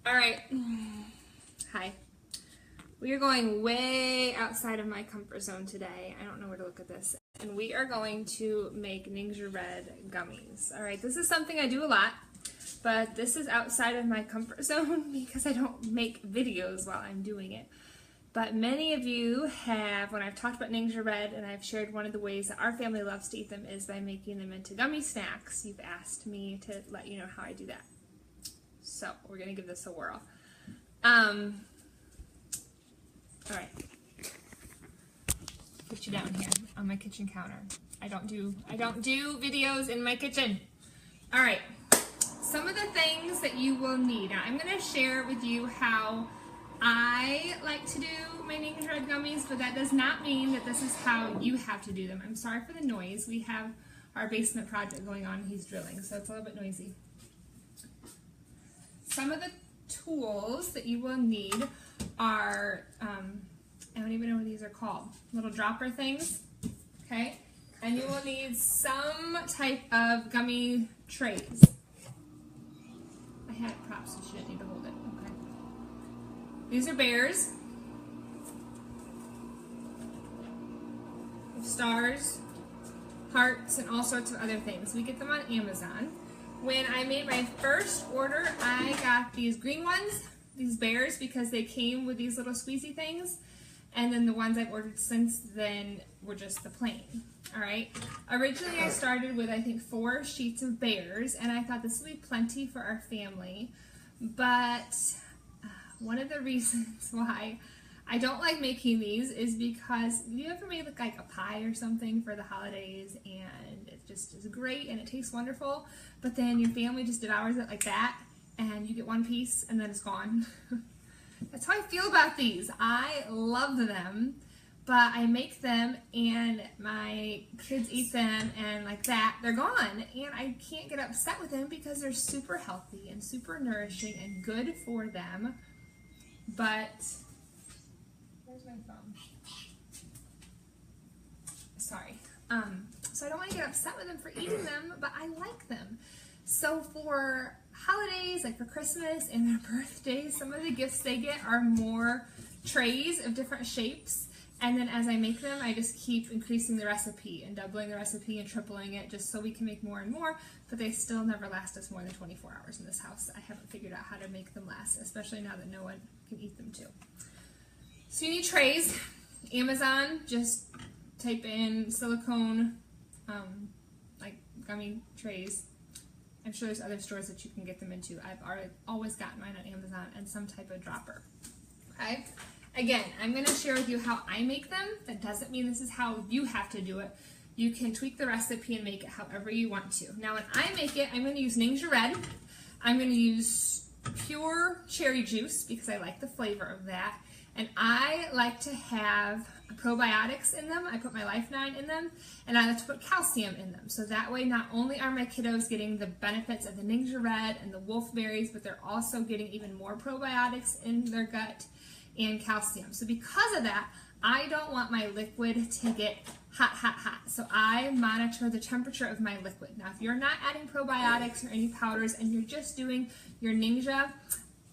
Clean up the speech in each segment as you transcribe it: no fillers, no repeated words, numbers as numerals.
All right. Hi. We are going way outside of my comfort zone today. I don't know where to look at this. And we are going to make Ningxia Red Gummies. All right, this is something I do a lot, but this is outside of my comfort zone because I don't make videos while I'm doing it. But many of you have, when I've talked about Ningxia Red and I've shared one of the ways that our family loves to eat them is by making them into gummy snacks, you've asked me to let you know how I do that. So we're gonna give this a whirl. All right. Put you down here on my kitchen counter. I don't do videos in my kitchen. All right. Some of the things that you will need. Now I'm gonna share with you how I like to do my Ningxia Red Gummies, but that does not mean that this is how you have to do them. I'm sorry for the noise. We have our basement project going on. He's drilling, so it's a little bit noisy. Some of the tools that you will need are, I don't even know what these are called, little dropper things, okay? And you will need some type of gummy trays. I had props, so you shouldn't need to hold it, okay? These are bears, stars, hearts, and all sorts of other things. We get them on Amazon. When I made my first order, I got these green ones, these bears, because they came with these little squeezy things. And then the ones I've ordered since then were just the plain. All right. Originally, I started with, I think, 4 sheets of bears, and I thought this would be plenty for our family. But one of the reasons why I don't like making these is because you ever made like a pie or something for the holidays and it just is great and it tastes wonderful, but then your family just devours it like that and you get one piece and then it's gone. That's how I feel about these. I love them, but I make them and my kids eat them and like that, they're gone. And I can't get upset with them because they're super healthy and super nourishing and good for them. But where's my phone? Sorry. So I don't want to get upset with them for eating them, but I like them. So for holidays, like for Christmas and their birthdays, some of the gifts they get are more trays of different shapes. And then as I make them, I just keep increasing the recipe and doubling the recipe and tripling it just so we can make more and more, but they still never last us more than 24 hours in this house. I haven't figured out how to make them last, especially now that no one can eat them too. So you need trays. Amazon, just type in silicone, like gummy trays. I'm sure there's other stores that you can get them into. I've always gotten mine on Amazon, and some type of dropper. Okay? Again, I'm going to share with you how I make them. That doesn't mean this is how you have to do it. You can tweak the recipe and make it however you want to. Now when I make it, I'm going to use Ningxia Red. I'm going to use pure cherry juice because I like the flavor of that. And I like to have probiotics in them. I put my Life 9 in them, and I like to put calcium in them. So that way, not only are my kiddos getting the benefits of the Ningxia Red and the wolfberries, but they're also getting even more probiotics in their gut and calcium. So because of that, I don't want my liquid to get hot. So I monitor the temperature of my liquid. Now, if you're not adding probiotics or any powders and you're just doing your Ningxia,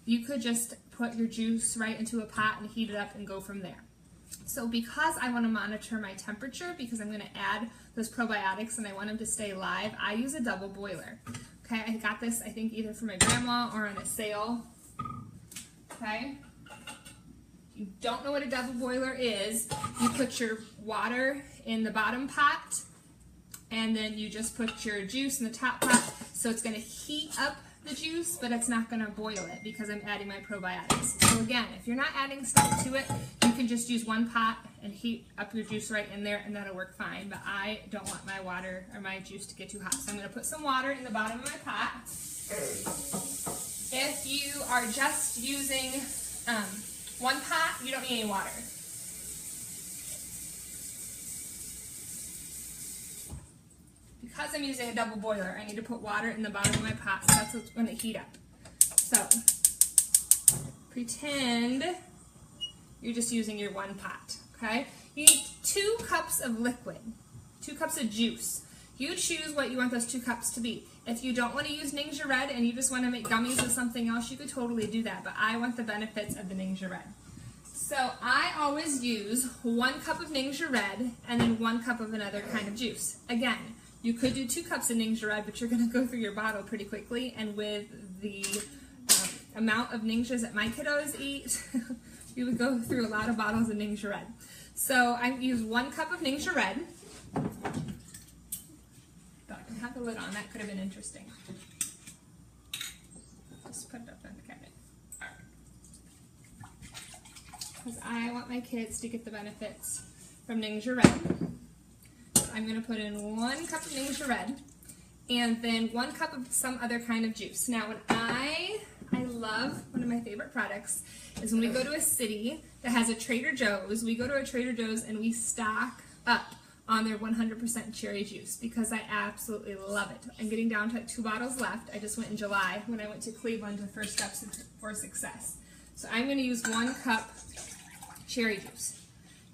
you could just put your juice right into a pot and heat it up and go from there. So because I want to monitor my temperature, because I'm going to add those probiotics and I want them to stay live, I use a double boiler. Okay, I got this, I think, either from my grandma or on a sale. Okay. If you don't know what a double boiler is, you put your water in the bottom pot and then you just put your juice in the top pot. So it's going to heat up the juice, but it's not going to boil it because I'm adding my probiotics. So again, if you're not adding stuff to it, you can just use one pot and heat up your juice right in there and that'll work fine. But I don't want my water or my juice to get too hot. So I'm going to put some water in the bottom of my pot. If you are just using one pot, you don't need any water. Because I'm using a double boiler, I need to put water in the bottom of my pot, so that's what's going to heat up. So, pretend you're just using your one pot, okay? You need 2 cups of liquid, 2 cups of juice. You choose what you want those 2 cups to be. If you don't want to use Ningxia Red and you just want to make gummies with something else, you could totally do that, but I want the benefits of the Ningxia Red. So I always use 1 cup of Ningxia Red and then 1 cup of another kind of juice. Again, you could do 2 cups of Ningxia Red, but you're going to go through your bottle pretty quickly, and with the amount of Ningxias that my kiddos eat, you would go through a lot of bottles of Ningxia Red. So I use 1 cup of Ningxia Red. Thought I didn't have the lid on, that could have been interesting. Just put it up on the cabinet. Because I want my kids to get the benefits from Ningxia Red. So I'm going to put in 1 cup of Ningxia Red and then 1 cup of some other kind of juice. Now, when I love, one of my favorite products is when we go to a city that has a Trader Joe's, we go to a Trader Joe's and we stock up on their 100% cherry juice because I absolutely love it. I'm getting down to like 2 bottles left. I just went in July when I went to Cleveland to First Steps for Success. So I'm going to use 1 cup cherry juice.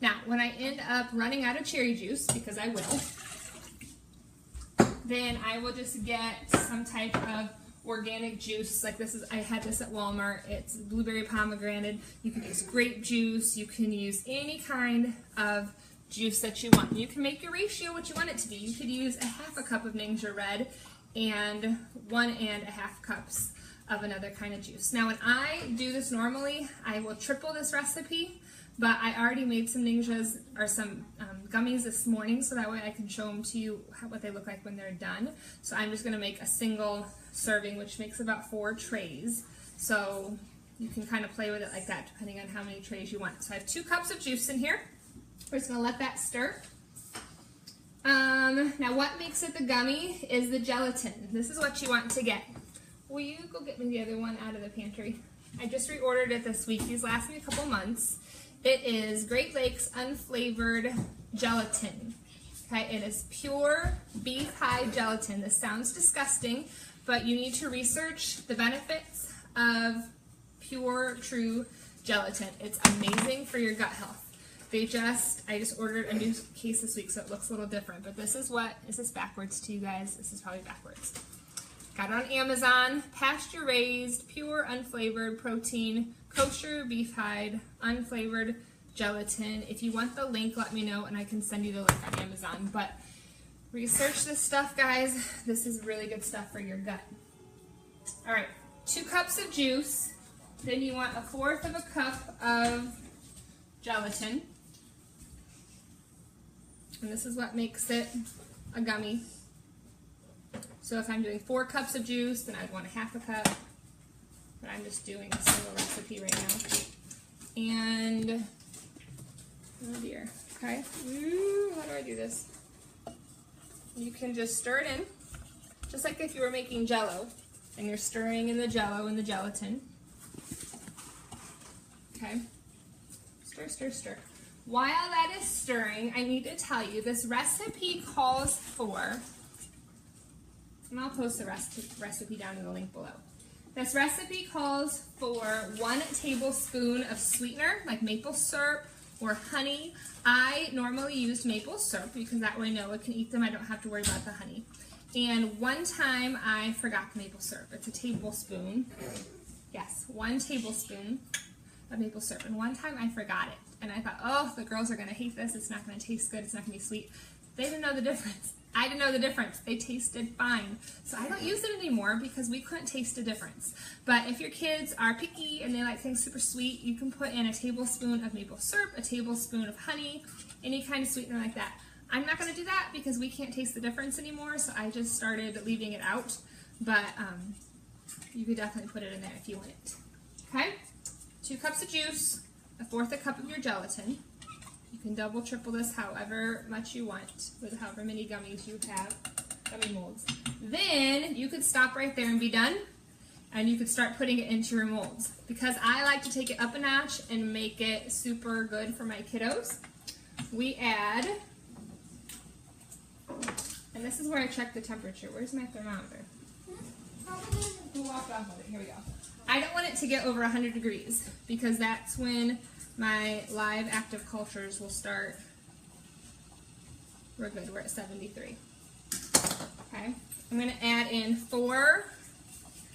Now, when I end up running out of cherry juice, because I will, then I will just get some type of organic juice. Like this is, I had this at Walmart. It's blueberry pomegranate. You can use grape juice. You can use any kind of juice that you want. You can make your ratio what you want it to be. You could use a 1/2 cup of Ningxia Red and 1 1/2 cups of another kind of juice. Now, when I do this normally, I will triple this recipe, but I already made some Ningxias or some gummies this morning, so that way I can show them to you what they look like when they're done. So I'm just going to make a single serving, which makes about 4 trays. So you can kind of play with it like that, depending on how many trays you want. So I have 2 cups of juice in here. We're just going to let that stir. Now, what makes it the gummy is the gelatin. This is what you want to get. Will you go get me the other one out of the pantry? I just reordered it this week. These last me a couple months. It is Great Lakes unflavored gelatin. Okay, it is pure beef hide gelatin. This sounds disgusting, but you need to research the benefits of pure, true gelatin. It's amazing for your gut health. I just ordered a new case this week, so it looks a little different, but this is backwards to you guys? This is probably backwards. Got it on Amazon, pasture raised, pure, unflavored, protein, kosher beef hide, unflavored gelatin. If you want the link, let me know and I can send you the link on Amazon. But research this stuff, guys. This is really good stuff for your gut. All right, 2 cups of juice. Then you want 1/4 cup of gelatin. And this is what makes it a gummy. So if I'm doing 4 cups of juice, then I'd want 1/2 cup. But I'm just doing a single recipe right now. And, oh dear, okay. Ooh, how do I do this? You can just stir it in, just like if you were making Jell-O, and you're stirring in the Jell-O and the gelatin. Okay, stir, stir, stir. While that is stirring, I need to tell you, this recipe calls for, and I'll post the recipe down in the link below. This recipe calls for 1 tablespoon of sweetener, like maple syrup or honey. I normally use maple syrup because that way Noah can eat them. I don't have to worry about the honey. And one time I forgot the maple syrup. It's a tablespoon. Yes, 1 tablespoon of maple syrup. And one time I forgot it. And I thought, oh, the girls are going to hate this. It's not going to taste good. It's not going to be sweet. They didn't know the difference. I didn't know the difference. They tasted fine. So I don't use it anymore because we couldn't taste the difference. But if your kids are picky and they like things super sweet, you can put in a tablespoon of maple syrup, a tablespoon of honey, any kind of sweetener like that. I'm not going to do that because we can't taste the difference anymore, so I just started leaving it out. But you could definitely put it in there if you want it. Okay? 2 cups of juice, 1/4 cup of your gelatin. You can double, triple this however much you want with however many gummies you have, gummy molds. Then you could stop right there and be done, and you could start putting it into your molds. Because I like to take it up a notch and make it super good for my kiddos, we add, and this is where I check the temperature. Where's my thermometer? We'll walk off of it. Here we go. I don't want it to get over 100 degrees because that's when my live active cultures will start. We're good. We're at 73. Okay, I'm going to add in 4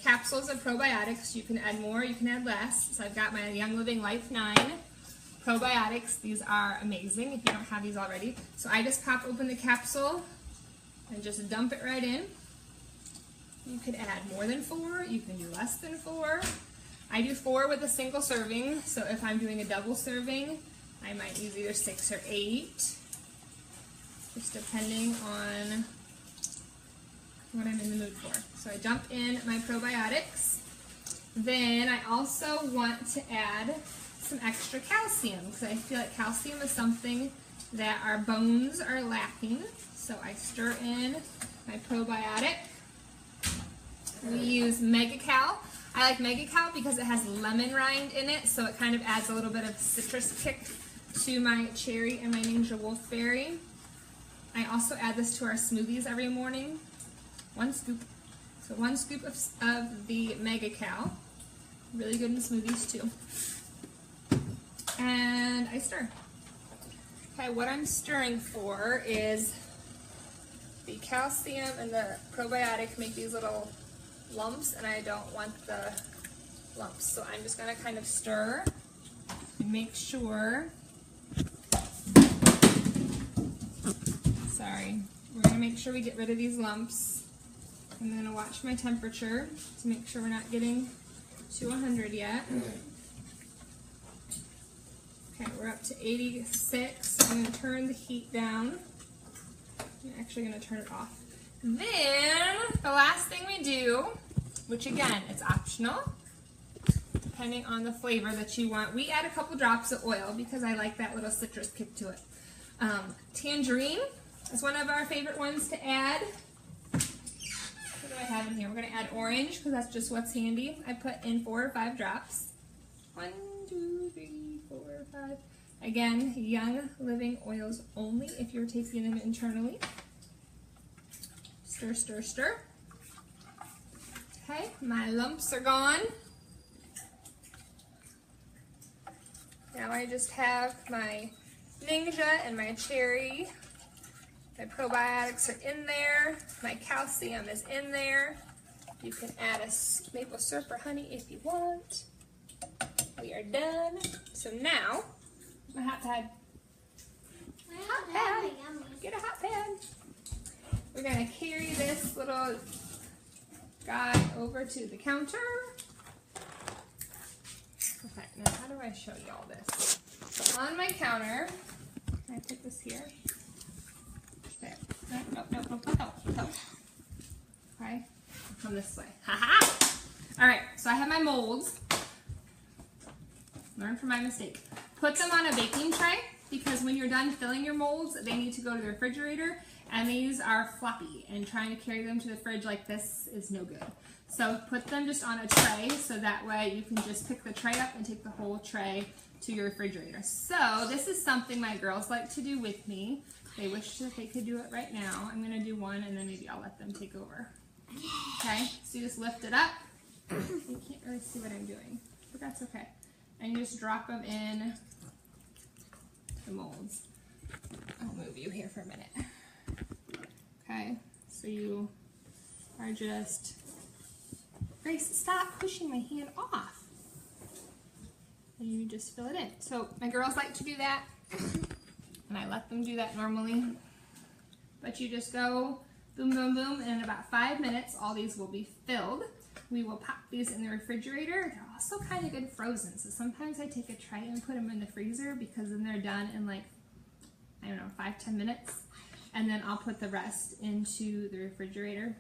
capsules of probiotics. You can add more, you can add less. So I've got my Young Living Life 9 probiotics. These are amazing if you don't have these already. So I just pop open the capsule and just dump it right in. You could add more than 4, you can do less than 4. I do 4 with a single serving, so if I'm doing a double serving, I might use either 6 or 8, just depending on what I'm in the mood for. So I dump in my probiotics. Then I also want to add some extra calcium, because I feel like calcium is something that our bones are lacking. So I stir in my probiotic. We use Mega-Cal. I like Mega-Cal because it has lemon rind in it, so it kind of adds a little bit of citrus kick to my cherry and my Ningxia Wolfberry. I also add this to our smoothies every morning. 1 scoop. So 1 scoop of the Mega-Cal. Really good in smoothies too. And I stir. Okay, what I'm stirring for is the calcium and the probiotic make these little lumps, and I don't want the lumps. So I'm just going to kind of stir and make sure. Sorry. We're going to make sure we get rid of these lumps. I'm going to watch my temperature to make sure we're not getting to 100 yet. Okay, we're up to 86. I'm going to turn the heat down. I'm actually going to turn it off. Then, the last thing we do, which again, it's optional, depending on the flavor that you want. We add a couple drops of oil because I like that little citrus kick to it. Tangerine is one of our favorite ones to add. What do I have in here? We're going to add orange because that's just what's handy. I put in 4 or 5 drops. 1, 2, 3, 4, 5. Again, Young Living oils only if you're taking them internally. Stir, stir, stir. Okay, my lumps are gone. Now I just have my Ningxia and my cherry. My probiotics are in there. My calcium is in there. You can add a maple syrup or honey if you want. We are done. So now, my hot pad. Hot pad. Get a hot pad. We're going to carry this little guy over to the counter. Okay, now how do I show you all this? So on my counter, can I put this here? There. No. Okay, come this way. Ha-ha! Alright, so I have my molds. Learn from my mistake. Put them on a baking tray, because when you're done filling your molds, they need to go to the refrigerator, and these are floppy, and trying to carry them to the fridge like this is no good. So put them just on a tray, so that way you can just pick the tray up and take the whole tray to your refrigerator. So this is something my girls like to do with me. They wish that they could do it right now. I'm going to do one, and then maybe I'll let them take over. Okay, so you just lift it up. You can't really see what I'm doing, but that's okay. And you just drop them in the molds. I'll move you here for a minute. Okay, so you are just, Grace, stop pushing my hand off. And you just fill it in. So my girls like to do that, and I let them do that normally. But you just go boom, boom, boom, and in about 5 minutes, all these will be filled. We will pop these in the refrigerator. They're also kind of good frozen, so sometimes I take a tray and put them in the freezer, because then they're done in like, I don't know, 5-10 minutes. And then I'll put the rest into the refrigerator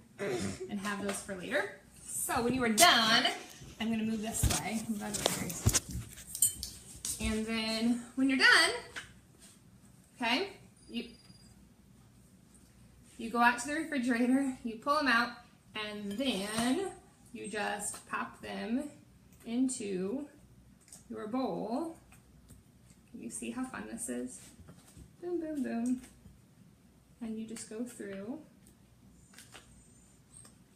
and have those for later. So when you are done, I'm going to move this way. And then when you're done, okay, you go out to the refrigerator, you pull them out, and then you just pop them into your bowl. You see how fun this is? Boom, boom, boom. And you just go through,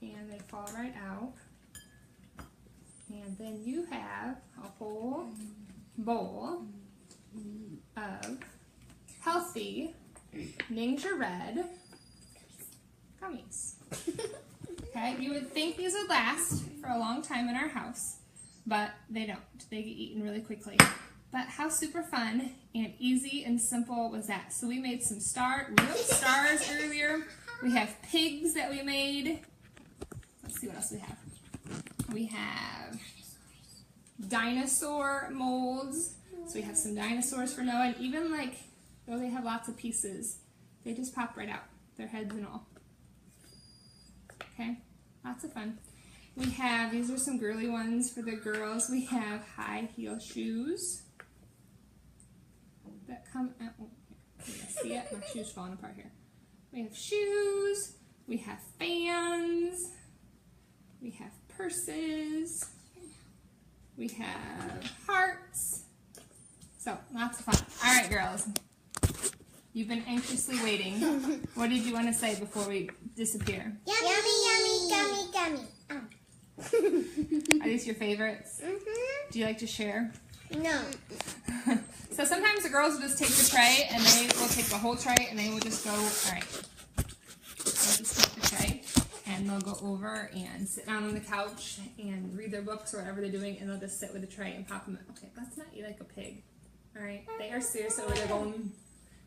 and they fall right out. And then you have a whole bowl of healthy Ningxia Red gummies. Okay, you would think these would last for a long time in our house, but they don't. They get eaten really quickly. But how super fun and easy and simple was that? So we made some real stars earlier. We have pigs that we made. Let's see what else we have. We have dinosaur molds. So we have some dinosaurs for Noah, and even like, though they have lots of pieces, they just pop right out, their heads and all. Okay, lots of fun. We have, these are some girly ones for the girls. We have high heel shoes that come out. Oh, here. See it? My shoe's falling apart here. We have shoes. We have fans. We have purses. We have hearts. So, lots of fun. All right, girls. You've been anxiously waiting. What did you want to say before we disappear? Yummy, yummy, gummy, gummy. Are these your favorites? Mm-hmm. Do you like to share? No. So sometimes the girls will just take the tray and they will take the whole tray and they will just go, all right. They'll just take the tray and they'll go over and sit down on the couch and read their books or whatever they're doing, and they'll just sit with the tray and pop them in. Okay, let's not eat like a pig. All right, they are serious over there going,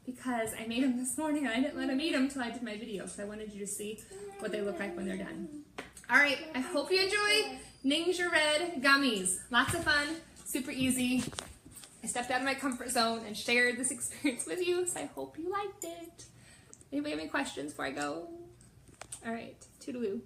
because I made them this morning and I didn't let them eat them until I did my video, so I wanted you to see what they look like when they're done. All right, I hope you enjoyed Ningxia Red Gummies. Lots of fun, super easy. I stepped out of my comfort zone and shared this experience with you, so I hope you liked it. Anybody have any questions before I go? All right, toodaloo.